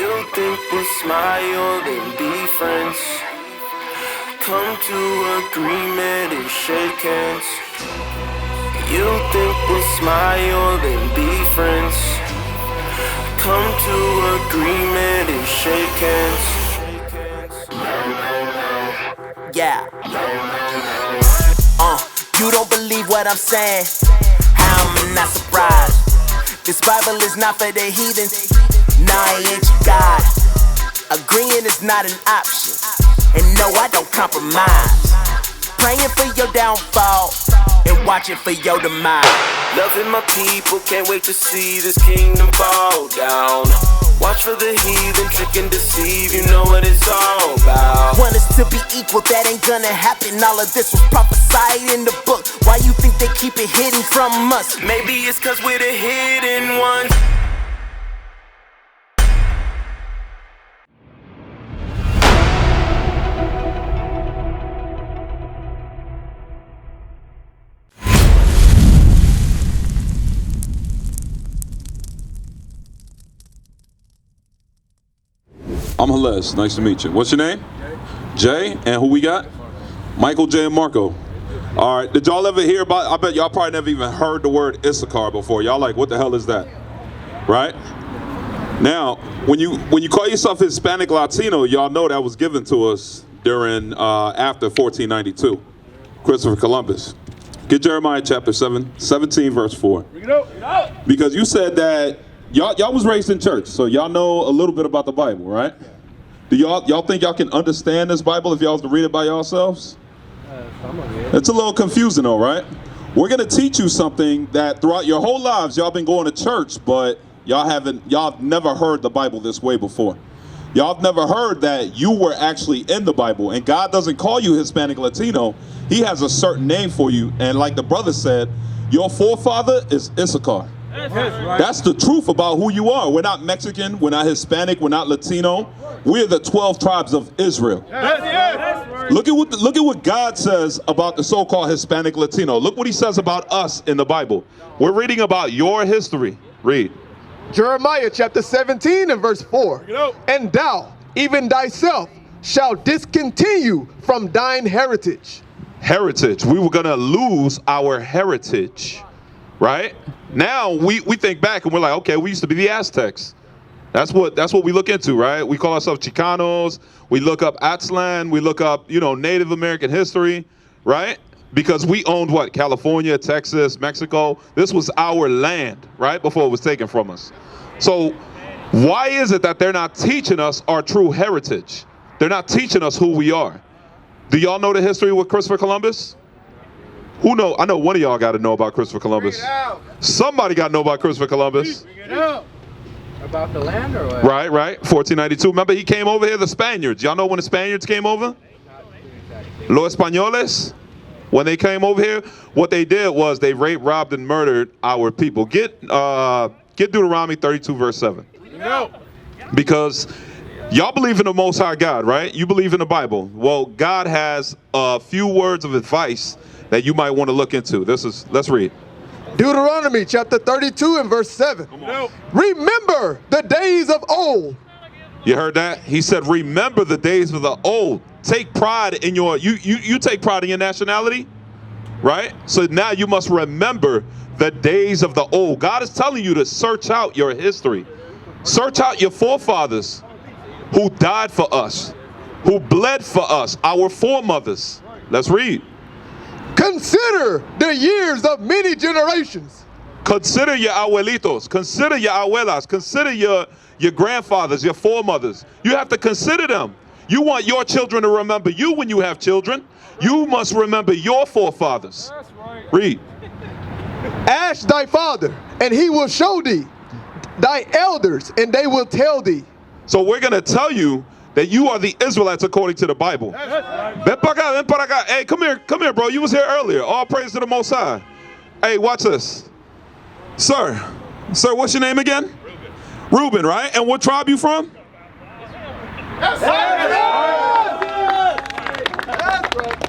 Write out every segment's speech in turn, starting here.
You think we'll smile and be friends, come to agreement and shake hands. You think we'll smile and be friends, come to agreement and shake hands. Yeah. You don't believe what I'm saying? I'm not surprised. This Bible is not for the heathens. Nah, I ain't your God. Agreeing is not an option. And no, I don't compromise. Praying for your downfall and watching for your demise. Loving my people, can't wait to see this kingdom fall down. Watch for the heathen, trick and deceive, you know what it's all about. Want us to be equal, that ain't gonna happen. All of this was prophesied in the book. Why you think they keep it hidden from us? Maybe it's cause we're the hidden ones. I'm Helez. Nice to meet you. What's your name? Jay. And who we got? Michael, Jay, and Marco. All right. Did y'all ever hear about, I bet y'all probably never even heard the word Issachar before. Y'all like, what the hell is that? Right? Now, when you call yourself Hispanic Latino, y'all know that was given to us during, after 1492. Christopher Columbus. Get Jeremiah chapter 17, verse 4. Because you said that y'all was raised in church, so y'all know a little bit about the Bible, right? Do y'all think y'all can understand this Bible if y'all was to read it by yourselves? Some of it. It's a little confusing though, right? We're gonna teach you something that throughout your whole lives y'all been going to church, but y'all never heard the Bible this way before. Y'all have never heard that you were actually in the Bible, and God doesn't call you Hispanic Latino. He has a certain name for you, and like the brother said, your forefather is Issachar. That's the truth about who you are. We're not Mexican, we're not Hispanic, we're not Latino. We're the 12 tribes of Israel. Look at what God says about the so-called Hispanic Latino. Look what he says about us in the Bible. We're reading about your history. Read. Jeremiah chapter 17 and verse 4. And thou, even thyself, shall discontinue from thine heritage. Heritage. We were going to lose our heritage, right? Now we think back and we're like, okay, we used to be the Aztecs. That's what we look into, right? We call ourselves Chicanos. We look up Aztlan. We look up, Native American history, right? Because we owned what? California, Texas, Mexico. This was our land, right? Before it was taken from us. So why is it that they're not teaching us our true heritage? They're not teaching us who we are. Do y'all know the history with Christopher Columbus? Who know? I know one of y'all got to know about Christopher Columbus. Somebody got to know about Christopher Columbus. About the land or what? Right. 1492. Remember he came over here, the Spaniards. Y'all know when the Spaniards came over? Los Españoles. When they came over here, what they did was they raped, robbed, and murdered our people. Get Deuteronomy 32, verse 7. Because y'all believe in the Most High God, right? You believe in the Bible. Well, God has a few words of advice that you might want to look into. Let's read. Deuteronomy chapter 32 and verse 7. Remember the days of old. You heard that? He said, remember the days of the old. Take pride in you take pride in your nationality, right? So now you must remember the days of the old. God is telling you to search out your history. Search out your forefathers who died for us, who bled for us, our foremothers. Let's read. Consider the years of many generations. Consider your abuelitos. Consider your abuelas. Consider your grandfathers, your foremothers. You have to consider them. You want your children to remember you when you have children. You must remember your forefathers. Read. Ask thy father, and he will show thee, thy elders, and they will tell thee. So we're going to tell you that you are the Israelites according to the Bible. Ven para acá. Hey, come here, bro. You was here earlier. All praise to the Most High. Hey, watch this. Sir, what's your name again? Reuben, right? And what tribe you from?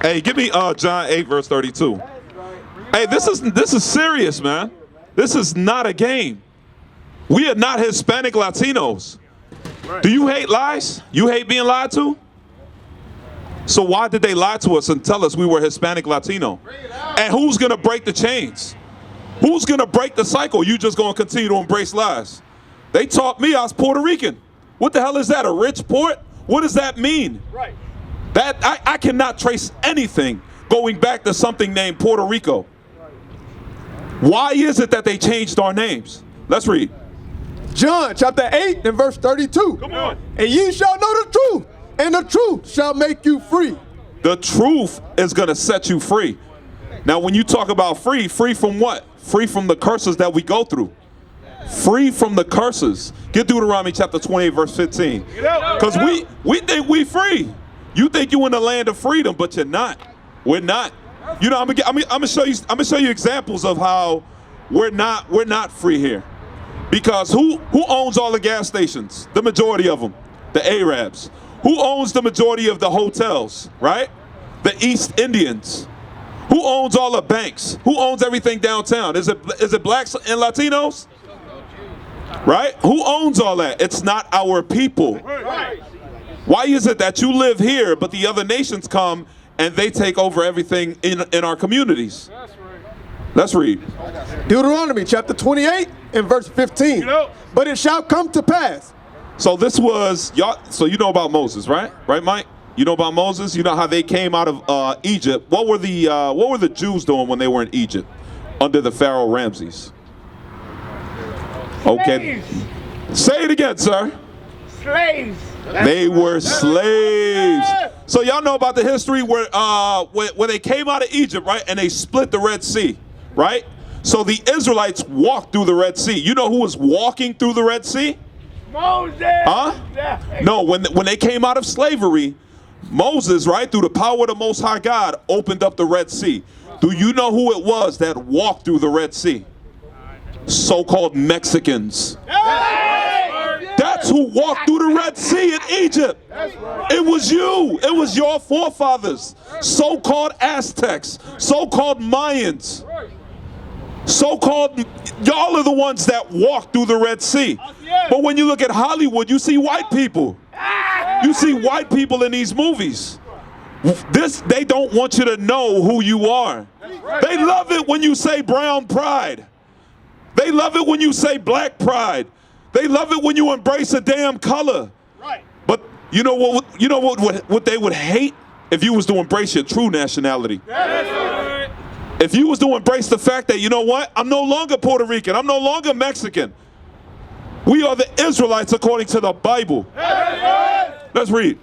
Hey, give me John 8, verse 32. Hey, this is serious, man. This is not a game. We are not Hispanic Latinos. Do you hate lies? You hate being lied to? So why did they lie to us and tell us we were Hispanic Latino? And who's going to break the chains? Who's going to break the cycle? You just going to continue to embrace lies. They taught me I was Puerto Rican. What the hell is that, a rich port? What does that mean? Right. That I cannot trace anything going back to something named Puerto Rico. Why is it that they changed our names? Let's read. John chapter 8 and verse 32. Come on. And ye shall know the truth, and the truth shall make you free. The truth is going to set you free. Now, when you talk about free, free from what? Free from the curses that we go through. Free from the curses. Get Deuteronomy chapter 28, verse 15. Because we think we free. You think you in the land of freedom, but you're not. We're not. You know, I'm gonna show you examples of how we're not free here. Because who owns all the gas stations? The majority of them, the Arabs. Who owns the majority of the hotels, right? The East Indians. Who owns all the banks? Who owns everything downtown? Is it blacks and Latinos? Right? Who owns all that? It's not our people. Why is it that you live here, but the other nations come and they take over everything in our communities? Let's read. Deuteronomy chapter 28 and verse 15. But it shall come to pass. So this was, y'all, so you know about Moses, right? Right, Mike? You know about Moses? You know how they came out of Egypt. What were the Jews doing when they were in Egypt under the Pharaoh Ramses? Okay. Slaves. Say it again, sir. Slaves. They were slaves. So y'all know about the history where they came out of Egypt, right? And they split the Red Sea, right? So the Israelites walked through the Red Sea. You know who was walking through the Red Sea? Moses. Huh? No, when they came out of slavery, Moses, right, through the power of the Most High God, opened up the Red Sea. Do you know who it was that walked through the Red Sea? So-called Mexicans. That's who walked through the Red Sea in Egypt. It was you. It was your forefathers. So-called Aztecs. So-called Mayans. So-called, y'all are the ones that walked through the Red Sea. But when you look at Hollywood, you see white people. You see white people in these movies. They don't want you to know who you are. They love it when you say brown pride. They love it when you say black pride. They love it when you embrace a damn color. But you know what they would hate? If you was to embrace your true nationality. If you was to embrace the fact that, you know what? I'm no longer Puerto Rican. I'm no longer Mexican. We are the Israelites according to the Bible. Let's read.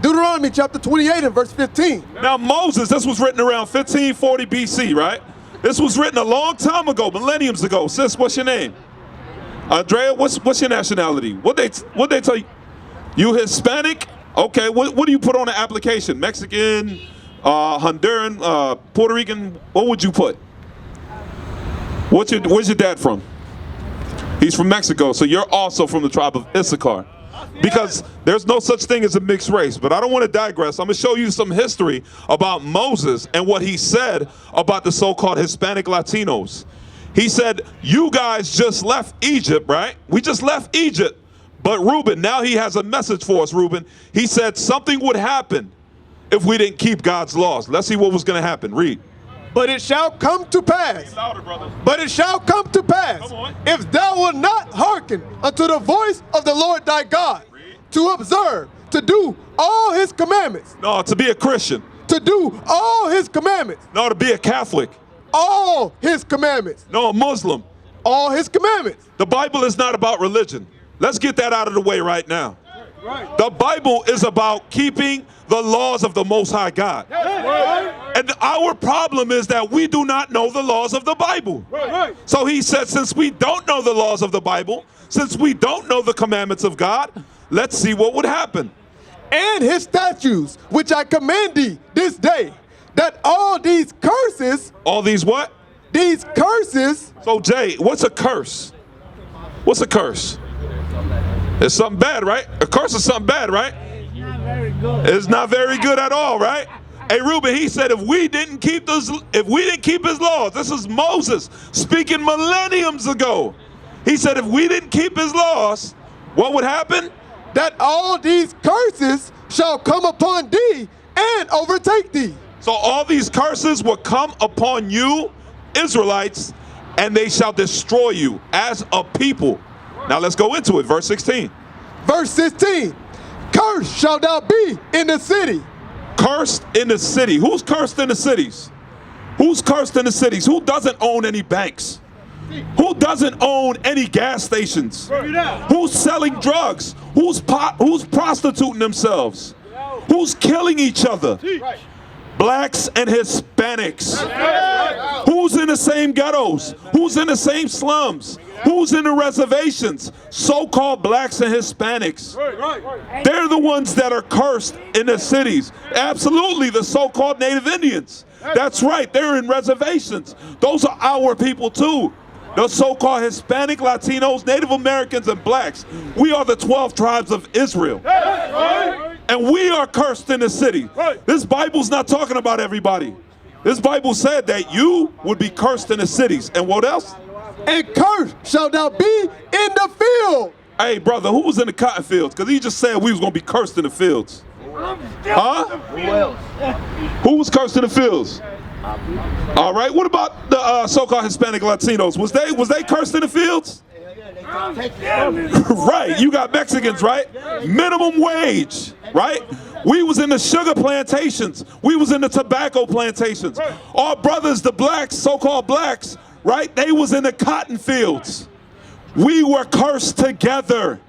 Deuteronomy chapter 28 and verse 15. Now Moses, this was written around 1540 BC, right? This was written a long time ago, millenniums ago. Sis, what's your name? Andrea, what's your nationality? What they tell you? You Hispanic? Okay, what do you put on the application? Mexican, Honduran, Puerto Rican? What would you put? Where's your dad from? He's from Mexico, so you're also from the tribe of Issachar. Because there's no such thing as a mixed race. But I don't want to digress. I'm going to show you some history about Moses and what he said about the so-called Hispanic Latinos. He said, you guys just left Egypt, right? We just left Egypt. But Reuben, now he has a message for us, Reuben. He said something would happen if we didn't keep God's laws. Let's see what was going to happen. Read. But it shall come to pass. Louder, brother. But it shall come to pass, if thou wilt not hearken unto the voice of the Lord thy God, to observe, to do all his commandments. No, to be a Christian. To do all his commandments. No, to be a Catholic. All his commandments. No, a Muslim. All his commandments. The Bible is not about religion. Let's get that out of the way right now. The Bible is about keeping the laws of the Most High God. And our problem is that we do not know the laws of the Bible. So he said, since we don't know the laws of the Bible, since we don't know the commandments of God, let's see what would happen. And his statutes, which I command thee this day, that all these curses. All these what? These curses. So Jay, what's a curse? What's a curse? It's something bad, right? A curse is something bad, right? It's not very good. It's not very good at all, right? Hey, Reuben, he said if we didn't keep his laws, this is Moses speaking millenniums ago. He said if we didn't keep his laws, What would happen? That all these curses shall come upon thee and overtake thee. So all these curses will come upon you, Israelites, and they shall destroy you as a people. Now let's go into it. Verse 16. Verse 16. Cursed shalt thou be in the city. Cursed in the city. Who's cursed in the cities? Who's cursed in the cities? Who doesn't own any banks? Who doesn't own any gas stations? Who's selling drugs? Who's prostituting themselves? Who's killing each other? Blacks and Hispanics. Who's in the same ghettos? Who's in the same slums? Who's in the reservations? So-called blacks and Hispanics. They're the ones that are cursed in the cities. Absolutely, the so-called Native Indians. That's right, they're in reservations. Those are our people too. The so-called Hispanic, Latinos, Native Americans, and blacks. We are the 12 tribes of Israel. And we are cursed in the city. This Bible's not talking about everybody. This Bible said that you would be cursed in the cities. And what else? And cursed shalt thou be in the field. Hey, brother, who was in the cotton fields? Because he just said we was going to be cursed in the fields. Huh? Who was cursed in the fields? All right. What about the so-called Hispanic Latinos? Was they cursed in the fields? Right. You got Mexicans, right? Minimum wage, right? We was in the sugar plantations. We was in the tobacco plantations. Our brothers, the blacks, so-called blacks, right? They was in the cotton fields. We were cursed together.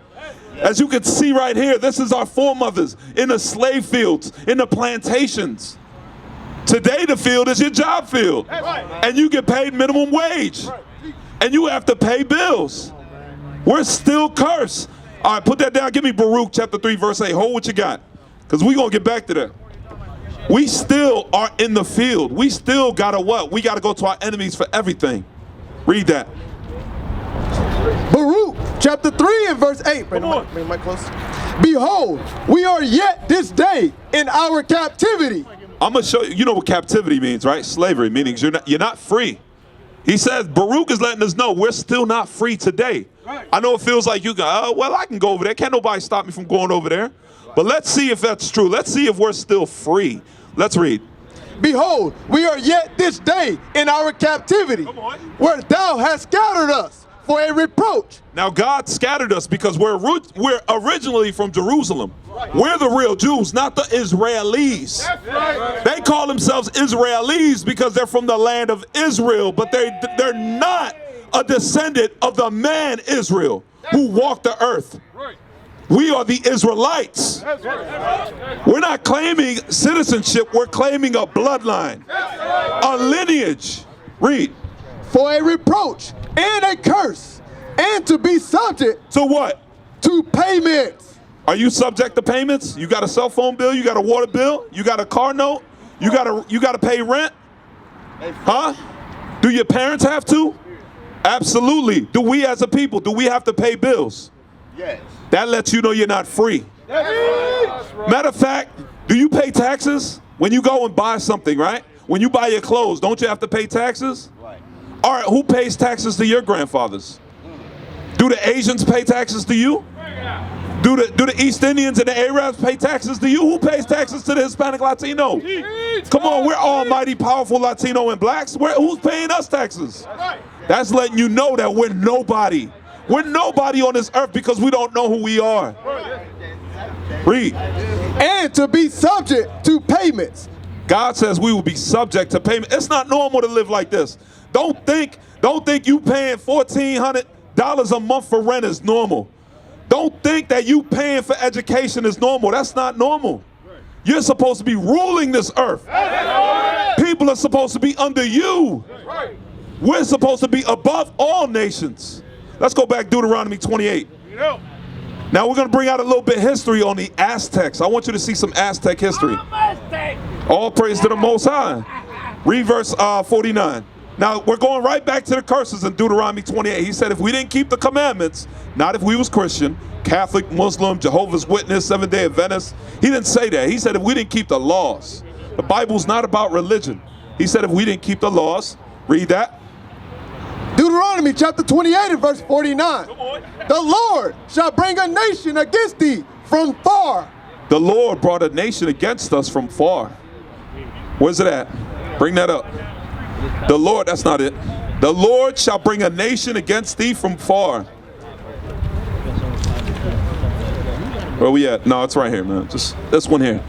As you can see right here, this is our foremothers in the slave fields, in the plantations. Today the field is your job field. And you get paid minimum wage. And you have to pay bills. We're still cursed. All right, put that down. Give me Baruch chapter 3, verse 8. Hold what you got. Because we're going to get back to that. We still are in the field. We still got to what? We got to go to our enemies for everything. Read that. Baruch chapter 3 and verse 8. Bring the mic close. Behold, we are yet this day in our captivity. I'm going to show you. You know what captivity means, right? Slavery, meaning you're not free. He says, Baruch is letting us know we're still not free today. I know it feels like you go, oh, well, I can go over there. Can't nobody stop me from going over there. But let's see if that's true. Let's see if we're still free. Let's read. Behold, we are yet this day in our captivity, where thou hast scattered us for a reproach. Now God scattered us because we're originally from Jerusalem. We're the real Jews, not the Israelis. They call themselves Israelis because they're from the land of Israel, but they're not a descendant of the man Israel who walked the earth. We are the Israelites. We're not claiming citizenship, we're claiming a bloodline, a lineage. Read. For a reproach and a curse, and to be subject to what? To payments. Are you subject to payments? You got a cell phone bill, you got a water bill, you got a car note, you got to pay rent? Huh? Do your parents have to? Absolutely. Do we as a people, do we have to pay bills? Yes. That lets you know you're not free. Matter of fact, do you pay taxes when you go and buy something, right? When you buy your clothes, don't you have to pay taxes? Right. All right, who pays taxes to your grandfathers? Do the Asians pay taxes to you? Do the East Indians and the Arabs pay taxes to you? Who pays taxes to the Hispanic Latino? Come on, we're almighty powerful Latino and blacks. Who's paying us taxes? That's letting you know that we're nobody. We're nobody on this earth because we don't know who we are. Read. And to be subject to payments. God says we will be subject to payment. It's not normal to live like this. Don't think you paying $1,400 a month for rent is normal. Don't think that you paying for education is normal. That's not normal. You're supposed to be ruling this earth. People are supposed to be under you. We're supposed to be above all nations. Let's go back to Deuteronomy 28. Now we're going to bring out a little bit of history on the Aztecs. I want you to see some Aztec history. All praise to the Most High. Read verse 49. Now we're going right back to the curses in Deuteronomy 28. He said if we didn't keep the commandments, not if we was Christian, Catholic, Muslim, Jehovah's Witness, Seventh-day Adventist. He didn't say that. He said if we didn't keep the laws. The Bible's not about religion. He said if we didn't keep the laws, read that. Deuteronomy Deuteronomy chapter 28 and verse 49. The Lord shall bring a nation against thee from far. The Lord brought a nation against us from far. Where's it at? Bring that up. The Lord, that's not it. The Lord shall bring a nation against thee from far. Where we at? No, it's right here, man. Just this one here.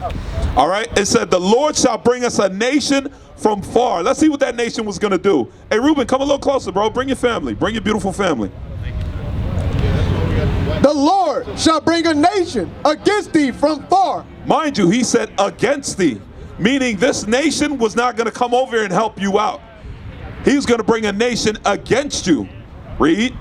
All right. It said, the Lord shall bring us a nation from far. Let's see what that nation was going to do. Hey, Ruben, come a little closer, bro. Bring your family. Bring your beautiful family. The Lord shall bring a nation against thee from far. Mind you, he said against thee, meaning this nation was not going to come over here and help you out. He was going to bring a nation against you. Read.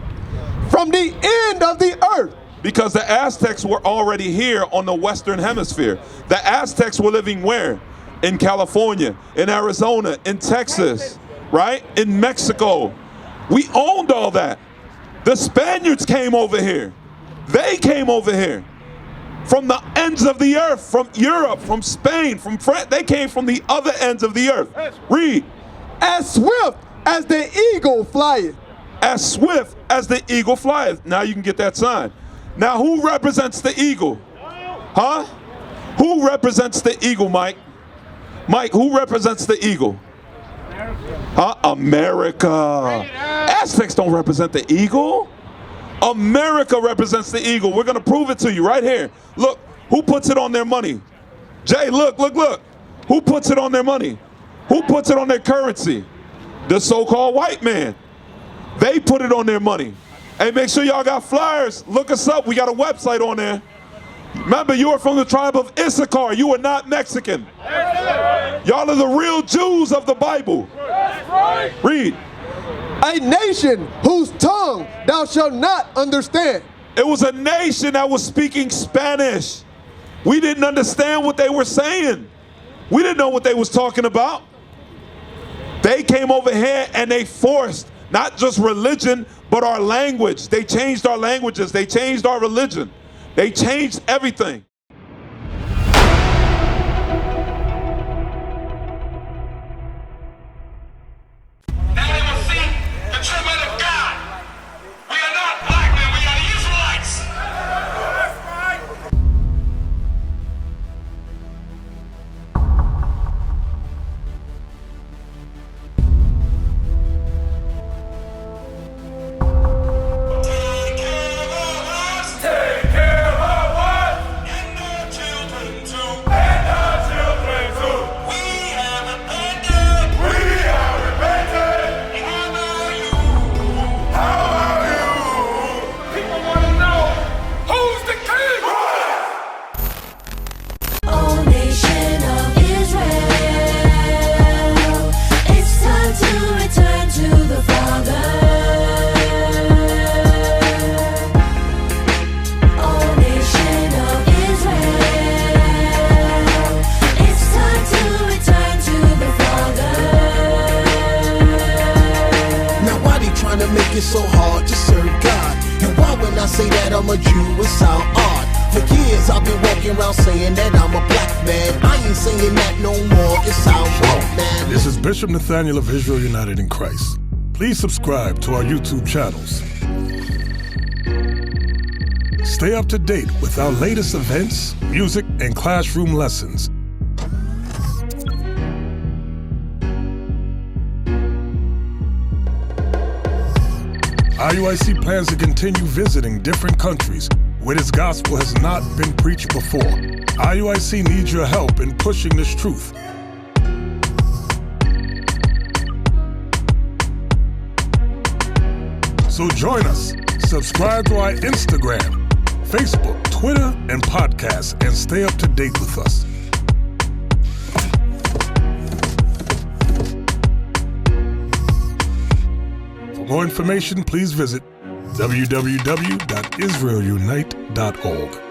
From the end of the earth. Because the Aztecs were already here on the Western Hemisphere. The Aztecs were living where? In California, in Arizona, in Texas, right? In Mexico. We owned all that. The Spaniards came over here. They came over here. From the ends of the earth, from Europe, from Spain, from France. They came from the other ends of the earth. Read. As swift as the eagle flieth. As swift as the eagle flieth. Now you can get that sign. Now, who represents the eagle? Huh? Who represents the eagle, Mike? Mike, who represents the eagle? Huh? America. Aztecs don't represent the eagle. America represents the eagle. We're going to prove it to you right here. Look, who puts it on their money? Jay, look, look, look. Who puts it on their money? Who puts it on their currency? The so-called white man. They put it on their money. Hey, make sure y'all got flyers. Look us up. We got a website on there. Remember, you are from the tribe of Issachar. You are not Mexican. Y'all are the real Jews of the Bible. Read. A nation whose tongue thou shalt not understand. It was a nation that was speaking Spanish. We didn't understand what they were saying. We didn't know what they was talking about. They came over here and they forced not just religion, but our language. They changed our languages. They changed our religion. They changed everything. Now they will see the treatment of God. We are not black men, we are Israelites. Take care of us. And our children too. We have repented. How are you? People want to know, who's the king? O nation of Israel, it's time to return to the Father. O nation of Israel, it's time to return to the Father. Now why they trying to make it so hard to serve God? And why when I say that I'm a Jew, it sound odd? For years I've been walking around saying that I'm a black man. I ain't saying that no more, it sound wrong, man. This is Bishop Nathaniel of Israel United in Christ. Please subscribe to our YouTube channels. Stay up to date with our latest events, music, and classroom lessons. IUIC plans to continue visiting different countries where this gospel has not been preached before. IUIC needs your help in pushing this truth. So join us. Subscribe to our Instagram, Facebook, Twitter, and podcasts, and stay up to date with us. For more information, please visit www.israelunite.org.